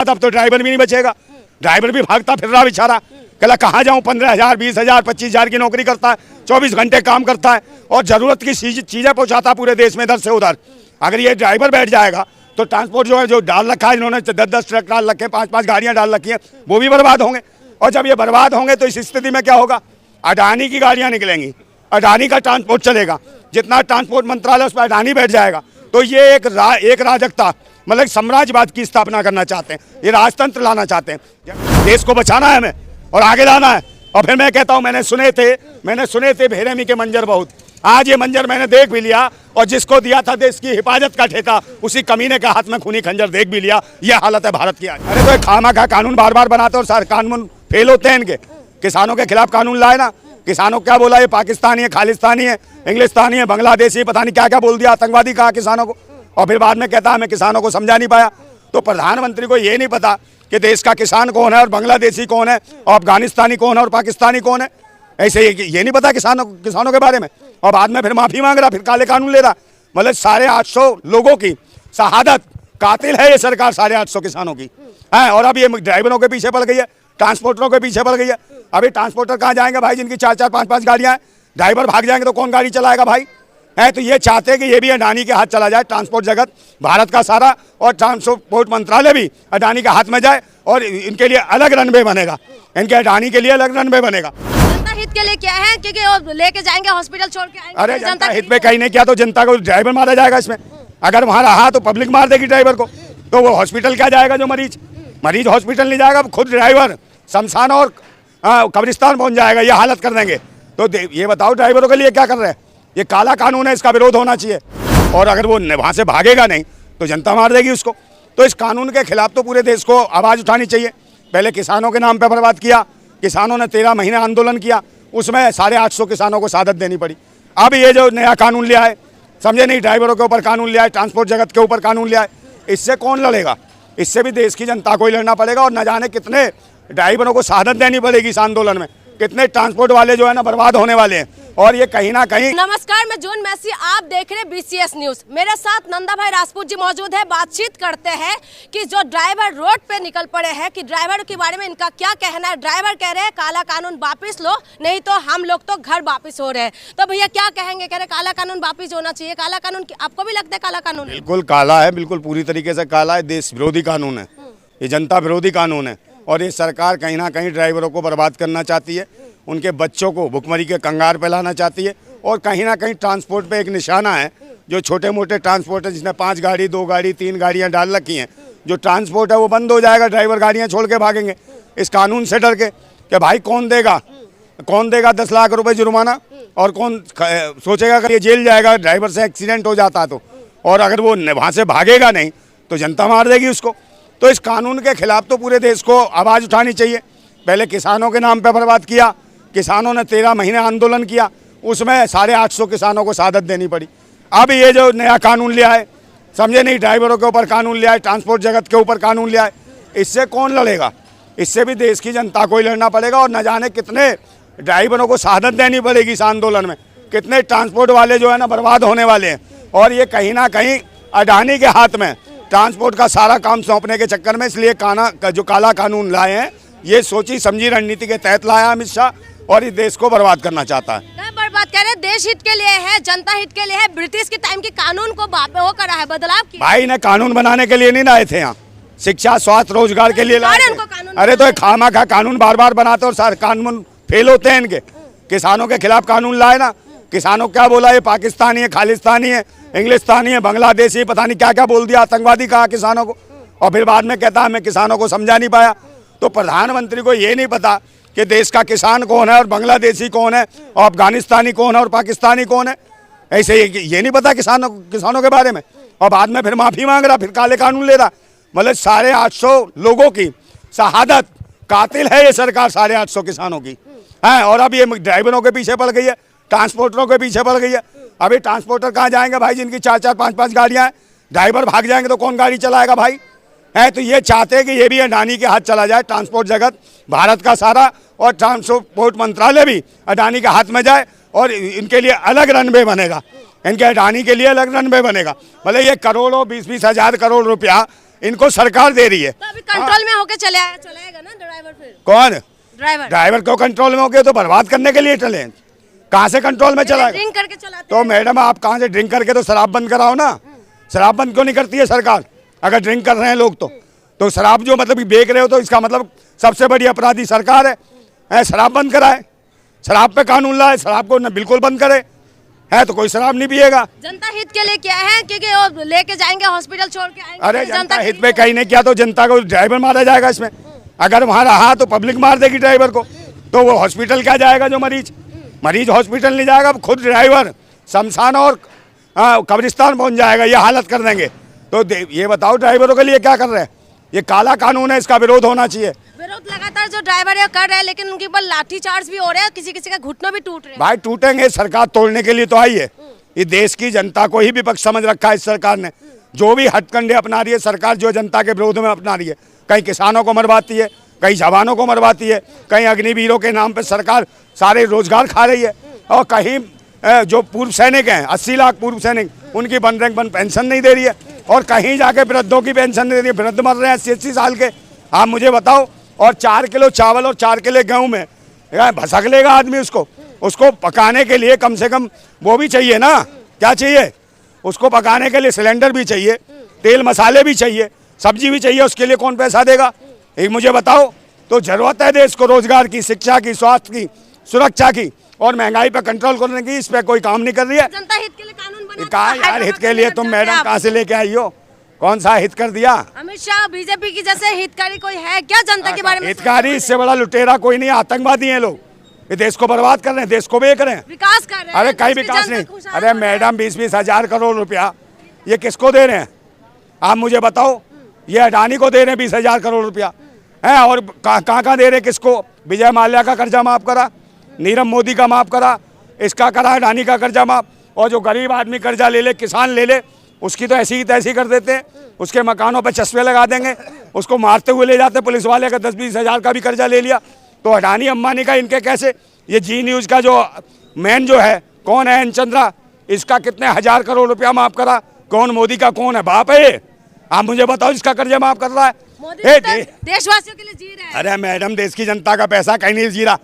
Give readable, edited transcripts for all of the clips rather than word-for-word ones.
अब तो ड्राइवर भी नहीं बचेगा, ड्राइवर भी भागता फिर रहा बेचारा। कहला कहाँ जाऊँ, 15,000 20,000 25,000 की नौकरी करता है, 24 घंटे काम करता है और ज़रूरत की चीज़ें पहुँचाता पूरे देश में इधर से उधर। अगर ये ड्राइवर बैठ जाएगा तो ट्रांसपोर्ट जो है, जो डाल रखा है इन्होंने 10-10 ट्रक डाल रखे हैं, 5-5 गाड़ियाँ डाल रखी हैं, वो भी बर्बाद होंगे। और जब ये बर्बाद होंगे तो इस स्थिति में क्या होगा, अडानी की गाड़ियाँ निकलेंगी, अडानी का ट्रांसपोर्ट चलेगा, जितना ट्रांसपोर्ट मंत्रालय उस पर अडानी बैठ जाएगा। तो ये एक राजकता मतलब साम्राज्यवाद की स्थापना करना चाहते हैं, ये राजतंत्र लाना चाहते हैं। देश को बचाना है हमें और आगे लाना है। और फिर मैं कहता हूँ, मैंने सुने थे बेरहमी के मंजर बहुत, आज ये मंजर मैंने देख भी लिया। और जिसको दिया था देश की हिफाजत का ठेका, उसी कमीने के हाथ में खूनी खंजर देख भी लिया। ये हालत है भारत की आज। अरे तो खामा खा कानून बार बार बनाते और सारे कानून फेल होते हैं इनके। किसानों के खिलाफ कानून लाए ना, किसानों को क्या बोला, ये पाकिस्तानी है, खालिस्तानी है, इंग्लिस्तानी है, बांग्लादेशी, पता नहीं क्या क्या बोल दिया, आतंकवादी कहा किसानों को। और फिर बाद में कहता है मैं किसानों को समझा नहीं पाया। तो प्रधानमंत्री को ये नहीं पता कि देश का किसान कौन है और बांग्लादेशी कौन है और अफगानिस्तानी कौन है और पाकिस्तानी कौन है। ऐसे ये नहीं पता किसानों के बारे में। और बाद में फिर माफ़ी मांग रहा, फिर काले कानून ले रहा। मतलब 850 लोगों की शहादत, कातिल है ये सरकार 850 किसानों की है। और अब ये ड्राइवरों के पीछे पड़ गई है, ट्रांसपोर्टरों के पीछे पड़ गई है। अभी ट्रांसपोर्टर कहाँ जाएंगे भाई, जिनकी 4-4 5-5 गाड़ियाँ हैं। ड्राइवर भाग जाएंगे तो कौन गाड़ी चलाएगा भाई, है। तो ये चाहते हैं कि ये भी अडानी के हाथ चला जाए, ट्रांसपोर्ट जगत भारत का सारा, और ट्रांसपोर्ट मंत्रालय भी अडानी के हाथ में जाए और इनके लिए अलग रनवे बनेगा, इनके अडानी के लिए अलग रनवे बनेगा। जनता हित के लिए क्या है, क्योंकि वो लेके जाएंगे हॉस्पिटल छोड़ के आएंगे। अरे जनता हित पे कहीं नहीं किया तो जनता को ड्राइवर मारा जाएगा इसमें। अगर वहाँ रहा तो पब्लिक मार देगी ड्राइवर को, तो वो हॉस्पिटल क्या जाएगा, जो मरीज हॉस्पिटल नहीं जाएगा, खुद ड्राइवर शमशान और कब्रिस्तान पहुँच जाएगा। ये हालत कर देंगे। तो ये बताओ ड्राइवरों के लिए क्या कर रहे हैं। ये काला कानून है, इसका विरोध होना चाहिए। और अगर वो वहाँ से भागेगा नहीं तो जनता मार देगी उसको। तो इस कानून के खिलाफ तो पूरे देश को आवाज़ उठानी चाहिए। पहले किसानों के नाम पे बर्बाद किया, किसानों ने 13 महीने आंदोलन किया, उसमें 850 किसानों को शहादत देनी पड़ी। अब ये जो नया कानून लिया है, समझे नहीं, ड्राइवरों के ऊपर कानून लिया है, ट्रांसपोर्ट जगत के ऊपर कानून लिया है, इससे कौन लड़ेगा। इससे भी देश की जनता को ही लड़ना पड़ेगा। और न जाने कितने ड्राइवरों को शहादत देनी पड़ेगी इस आंदोलन में, कितने ट्रांसपोर्ट वाले जो है ना बर्बाद होने वाले हैं। और ये कहीं ना कहीं। नमस्कार, मैं जून मैसी, आप देख रहे हैं BCS न्यूज। मेरे साथ नंदा भाई राजपूत जी मौजूद है। बातचीत करते हैं कि जो ड्राइवर रोड पे निकल पड़े हैं, कि ड्राइवर के बारे में इनका क्या कहना है। ड्राइवर कह रहे हैं काला कानून वापिस लो, नहीं तो हम लोग तो घर वापिस हो रहे हैं। तो भैया क्या कहेंगे, कह रहे काला कानून वापिस होना चाहिए। काला कानून आपको भी लगता है काला कानून? बिल्कुल काला है, बिल्कुल पूरी तरीके से काला है। देश विरोधी कानून है, ये जनता विरोधी कानून है। और ये सरकार कहीं ना कहीं ड्राइवरों को बर्बाद करना चाहती है, उनके बच्चों को भुखमरी के कंगार पे लाना चाहती है। और कहीं ना कहीं ट्रांसपोर्ट पे एक निशाना है, जो छोटे मोटे ट्रांसपोर्ट है, जिसने 5 गाड़ी 2 गाड़ी 3 गाड़ियाँ डाल रखी हैं, जो ट्रांसपोर्ट है वो बंद हो जाएगा। ड्राइवर गाड़ियाँ छोड़ के भागेंगे इस कानून से डर के कि भाई कौन देगा 10 लाख रुपए जुर्माना, और कौन सोचेगा कि ये जेल जाएगा ड्राइवर से एक्सीडेंट हो जाता तो। और अगर वो वहाँ से भागेगा नहीं तो जनता मार देगी उसको। तो इस कानून के खिलाफ तो पूरे देश को आवाज़ उठानी चाहिए। पहले किसानों के नाम पे बर्बाद किया, किसानों ने 13 महीने आंदोलन किया, उसमें 850 किसानों को शहादत देनी पड़ी। अब ये जो नया कानून लिया है, समझे नहीं, ड्राइवरों के ऊपर कानून लिया है, ट्रांसपोर्ट जगत के ऊपर कानून लिया है, इससे कौन लड़ेगा। इससे भी देश की जनता को ही लड़ना पड़ेगा। और न जाने कितने ड्राइवरों को शहादत देनी पड़ेगी इस आंदोलन में, कितने ट्रांसपोर्ट वाले जो है ना बर्बाद होने वाले हैं। और ये कहीं ना कहीं अडानी के हाथ में ट्रांसपोर्ट का सारा काम सौंपने के चक्कर में, इसलिए जो काला कानून लाए हैं, ये सोची समझी रणनीति के तहत लाया अमित शाह, और इस देश को बर्बाद करना चाहता है। बर्बाद कह रहे, देश हित के लिए है, जनता हित के लिए है। ब्रिटिश के टाइम के कानून को वो करा है, बदलाव किया। भाई ने कानून बनाने के लिए नहीं लाए थे, यहाँ शिक्षा स्वास्थ्य रोजगार के लिए लाए थे। अरे तो खामा खा कानून बार बार बनाते और सारे कानून फेल होते हैं इनके। किसानों के खिलाफ कानून लाए ना, किसानों को क्या बोला, ये पाकिस्तानी है, खालिस्तानी है, इंग्लिस्तानी है, बांग्लादेशी, पता नहीं क्या क्या बोल दिया, आतंकवादी कहा किसानों को। और फिर बाद में कहता है मैं किसानों को समझा नहीं पाया। तो प्रधानमंत्री को ये नहीं पता कि देश का किसान कौन है और बांग्लादेशी कौन है और अफगानिस्तानी कौन है और पाकिस्तानी कौन है। ऐसे ये नहीं पता किसानों के बारे में। और बाद में फिर माफ़ी मांग रहा, फिर काले कानून ले रहा। मतलब 850 लोगों की शहादत, कातिल है ये सरकार 850 किसानों की है। और अब ये ड्राइवरों के पीछे पड़ गई है, ट्रांसपोर्टरों के पीछे पड़ गई है। अभी ट्रांसपोर्टर कहाँ जाएंगे भाई, जिनकी 4-4 5-5 गाड़ियाँ हैं। ड्राइवर भाग जाएंगे तो कौन गाड़ी चलाएगा भाई, है। तो ये चाहते हैं कि ये भी अडानी के हाथ चला जाए, ट्रांसपोर्ट जगत भारत का सारा, और ट्रांसपोर्ट मंत्रालय भी अडानी के हाथ में जाए और इनके लिए अलग रनवे बनेगा, इनके अडानी के लिए अलग रनवे बनेगा। भले ये करोड़ों 20-20 हज़ार करोड़ रुपया इनको सरकार दे रही है। तो अभी कंट्रोल में होके चलाएगा ना ड्राइवर, फिर कौन ड्राइवर को कंट्रोल में हो गए तो बर्बाद करने के लिए चले, कहाँ से कंट्रोल में चलाएगा? ड्रिंक करके चलाते तो मैडम आप कहाँ से ड्रिंक करके, तो शराब बंद कराओ ना। शराब बंद क्यों नहीं करती है सरकार? अगर ड्रिंक कर रहे हैं लोग तो शराब जो मतलब बेच रहे हो तो इसका मतलब सबसे बड़ी अपराधी सरकार है। शराब बंद कराए, शराब पे कानून लाए, शराब को न बिल्कुल बंद करे, है तो कोई शराब नहीं पिएगा। जनता हित के लिए क्या है, क्योंकि वो लेके जाएंगे हॉस्पिटल छोड़ के आएंगे। अरे जनता हित पे कहीं नहीं किया तो जनता को ड्राइवर मारा जाएगा इसमें। अगर वहाँ रहा तो पब्लिक मार देगी ड्राइवर को, तो वो हॉस्पिटल क्या जाएगा? जो मरीज हॉस्पिटल नहीं जाएगा, खुद ड्राइवर शमशान और कब्रिस्तान पहुंच जाएगा। ये हालत कर देंगे। तो ये बताओ ड्राइवरों के लिए क्या कर रहे हैं? ये काला कानून है, इसका विरोध होना चाहिए। विरोध लगातार जो ड्राइवर है कर रहे हैं, लेकिन उनके ऊपर लाठी चार्ज भी हो रहे हैं, किसी किसी का घुटना भी टूट रहे हैं। भाई टूटेंगे, सरकार तोड़ने के लिए तो आई है। ये देश की जनता को ही विपक्ष समझ रखा है इस सरकार ने। जो भी हथकंडे अपना रही है सरकार, जो जनता के विरोध में अपना रही है, कहीं किसानों को मरवाती है, कहीं जवानों को मरवाती है, कहीं अग्निवीरों के नाम पर सरकार सारे रोजगार खा रही है, और कहीं जो पूर्व सैनिक हैं 80 लाख पूर्व सैनिक, उनकी वन रैंक वन पेंशन नहीं दे रही है, और कहीं जाके वृद्धों की पेंशन नहीं दे रही है। वृद्ध मर रहे हैं 80-80 साल के। आप मुझे बताओ, और 4 किलो चावल और 4 किलो गेहूँ में भसक लेगा आदमी उसको पकाने के लिए कम से कम वो भी चाहिए ना। क्या चाहिए उसको पकाने के लिए? सिलेंडर भी चाहिए, तेल मसाले भी चाहिए, सब्जी भी चाहिए। उसके लिए कौन पैसा देगा? एक मुझे बताओ। तो जरूरत है देश को रोजगार की, शिक्षा की, स्वास्थ्य की, सुरक्षा की, और महंगाई पर कंट्रोल करने की। इस पे कोई काम नहीं कर रही है। जनता हित के लिए कानून बना, कहाँ यार हित के लिए? तुम मैडम कहाँ से लेके आई हो? कौन सा हित कर दिया? अमित शाह बीजेपी की जैसे हितकारी कोई है क्या जनता के बारे में? हितकारी इससे बड़ा लुटेरा कोई नहीं। आतंकवादी हैं लोग, ये देश को बर्बाद कर रहे हैं, देश को बेच रहे हैं, विकास कर रहे हैं। अरे कहीं विकास नहीं। अरे मैडम 20-20 हजार करोड़ रुपया ये किसको दे रहे हैं? आप मुझे बताओ। ये अडानी को दे रहे हैं 20,000 करोड़ रुपया है, और कहाँ दे रहे? किसको? विजय माल्या का कर्जा माफ करा, नीरव मोदी का माफ करा, इसका करा अडानी का कर्जा माफ, और जो गरीब आदमी कर्जा ले ले, किसान ले ले, उसकी तो ऐसी ही तैसी कर देते हैं। उसके मकानों पर चश्मे लगा देंगे, उसको मारते हुए ले जाते पुलिस वाले का। 10-20 हजार का भी कर्जा ले लिया। तो अडानी अंबानी का इनके कैसे? ये जी न्यूज़ का जो मैन जो है कौन है, एन चंद्रा, इसका कितने 1000 करोड़ रुपया माफ करा। कौन? मोदी का कौन है? बाप है ये? आप मुझे बताओ इसका कर्जा माफ कर रहा है। मोदी देशवासियों के लिए जी रहे हैं। अरे मैडम देश की जनता का पैसा कहीं नहीं जी रहा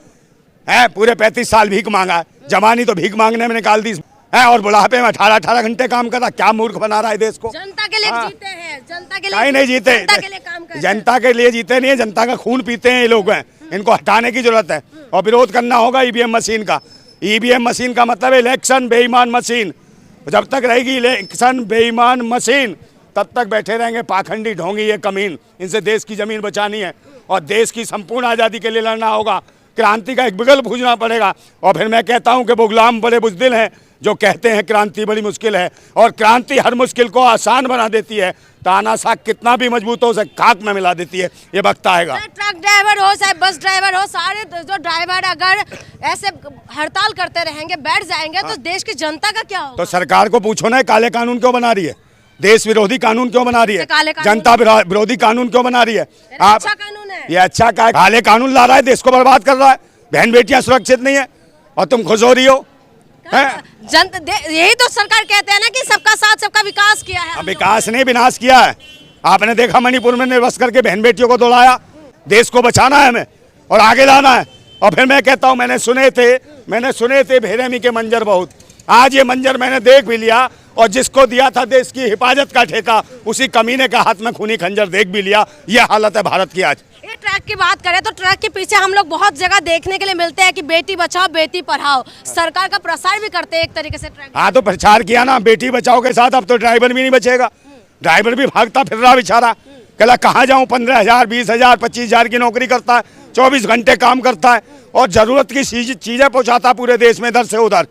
है। पूरे 35 साल भीख मांगा है, जवानी तो भीख मांगने में निकाल दी है, और बुढ़ापे में 18-18 घंटे काम कर रहा। क्या मूर्ख बना रहा है देश को? जनता के लिए जीते हैं, जनता के लिए कहीं नहीं जीते। जनता के लिए काम करते हैं। जनता के लिए जीते नहीं है, जनता का खून पीते हैं ये लोग हैं। इनको हटाने की जरूरत है, और विरोध करना होगा ईवीएम मशीन का। ईवीएम मशीन का मतलब है इलेक्शन बेईमान मशीन। जब तक रहेगी इलेक्शन बेईमान मशीन, तब तक बैठे रहेंगे पाखंडी, ढोंगी, ये कमीन। इनसे देश की जमीन बचानी है, और देश की संपूर्ण आज़ादी के लिए लड़ना होगा। क्रांति का एक विकल्प खोजना पड़ेगा। और फिर मैं कहता हूं कि वो गुलाम बड़े बुज़दिल हैं जो कहते हैं क्रांति बड़ी मुश्किल है, और क्रांति हर मुश्किल को आसान बना देती है। तानाशाह कितना भी मजबूत हो, उसे खाक में मिला देती है। ये वक्त आएगा। ट्रक ड्राइवर हो, चाहे बस ड्राइवर हो, सारे जो ड्राइवर अगर ऐसे हड़ताल करते रहेंगे, बैठ जाएंगे, तो देश की जनता का क्या होगा? तो सरकार को पूछो ना, काले कानून क्यों बना रही है? देश विरोधी कानून क्यों बना रही है? जनता विरोधी कानून क्यों बना रही है? आप अच्छा कानून है ये। अच्छा क्या काले कानून ला रहा है, देश को बर्बाद कर रहा है। बहन बेटियां सुरक्षित नहीं है, और तुम खुश हो रही हो? यही तो सरकार कहते हैं ना कि सबका साथ सबका विकास किया है। विकास ने विनाश किया है। आपने देखा मणिपुर में निर्वस्त्र करके बहन बेटियों को दौड़ाया। देश को बचाना है हमें, और आगे लाना है। और फिर मैं कहता हूँ, मैंने सुने थे बेरहमी के मंजर बहुत। आज ये मंजर मैंने देख भी लिया, और जिसको दिया था देश की हिफाजत का ठेका, उसी कमीने का हाथ में खूनी खंजर देख भी लिया। ये हालत है भारत की आज। ये ट्रक की बात करें तो ट्रक के पीछे हम लोग बहुत जगह देखने के लिए मिलते हैं कि बेटी बचाओ बेटी पढ़ाओ। सरकार का प्रसार भी करते हैं एक तरीके से ट्रक। हाँ, तो प्रचार किया ना बेटी बचाओ के साथ। अब तो ड्राइवर भी नहीं बचेगा, ड्राइवर भी भागता फिर रहा बेचारा। कहला कहाँ जाऊँ? 15,000, 20,000, 25,000 की नौकरी करता है, 24 घंटे काम करता है, और ज़रूरत की चीज़ें पहुँचाता पूरे देश में इधर से उधर।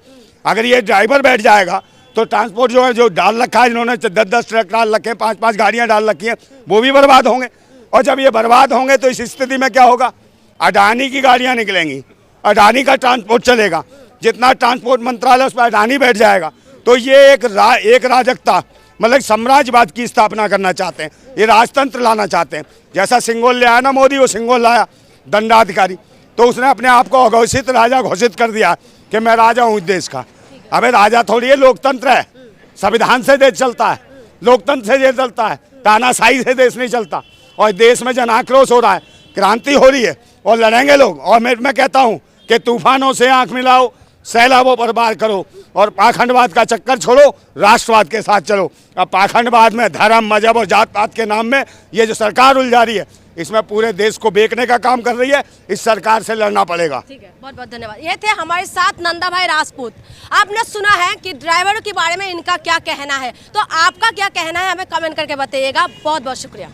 अगर ये ड्राइवर बैठ जाएगा तो ट्रांसपोर्ट जो है, जो डाल रखा है इन्होंने 10-10 ट्रक डाल रखे हैं, 5-5 गाड़ियाँ डाल रखी हैं, वो भी बर्बाद होंगे। और जब ये बर्बाद होंगे तो इस स्थिति में क्या होगा? अडानी की गाड़ियाँ निकलेंगी, अडानी का ट्रांसपोर्ट चलेगा। जितना ट्रांसपोर्ट मंत्रालय उस पर अडानी बैठ जाएगा। तो ये एक राजकता, मतलब साम्राज्यवाद की स्थापना करना चाहते हैं। ये राजतंत्र लाना चाहते हैं। जैसा सिंगोल ले आया ना मोदी, वो सिंगोल लाया दंडाधिकारी, तो उसने अपने आप को अघोषित राजा घोषित कर दिया कि मैं राजा हूँ इस देश का। अबे राजा थोड़ी है, लोकतंत्र है, संविधान से देश चलता है, लोकतंत्र से देश चलता है। तानाशाही से देश नहीं चलता। और देश में जन आक्रोश हो रहा है, क्रांति हो रही है और लड़ेंगे लोग। और मैं कहता हूँ कि तूफानों से आंख मिलाओ, सैलाबों पर पार करो और पाखंडवाद का चक्कर छोड़ो, राष्ट्रवाद के साथ चलो। अब पाखंडवाद में धर्म, मजहब और जात पात के नाम में ये जो सरकार उलझा रही है, इसमें पूरे देश को बेचने का काम कर रही है। इस सरकार से लड़ना पड़ेगा। ठीक है, बहुत बहुत धन्यवाद। ये थे हमारे साथ नंदा भाई राजपूत। आपने सुना है कि ड्राइवरों के बारे में इनका क्या कहना है, तो आपका क्या कहना है हमें कमेंट करके बताइएगा। बहुत बहुत शुक्रिया।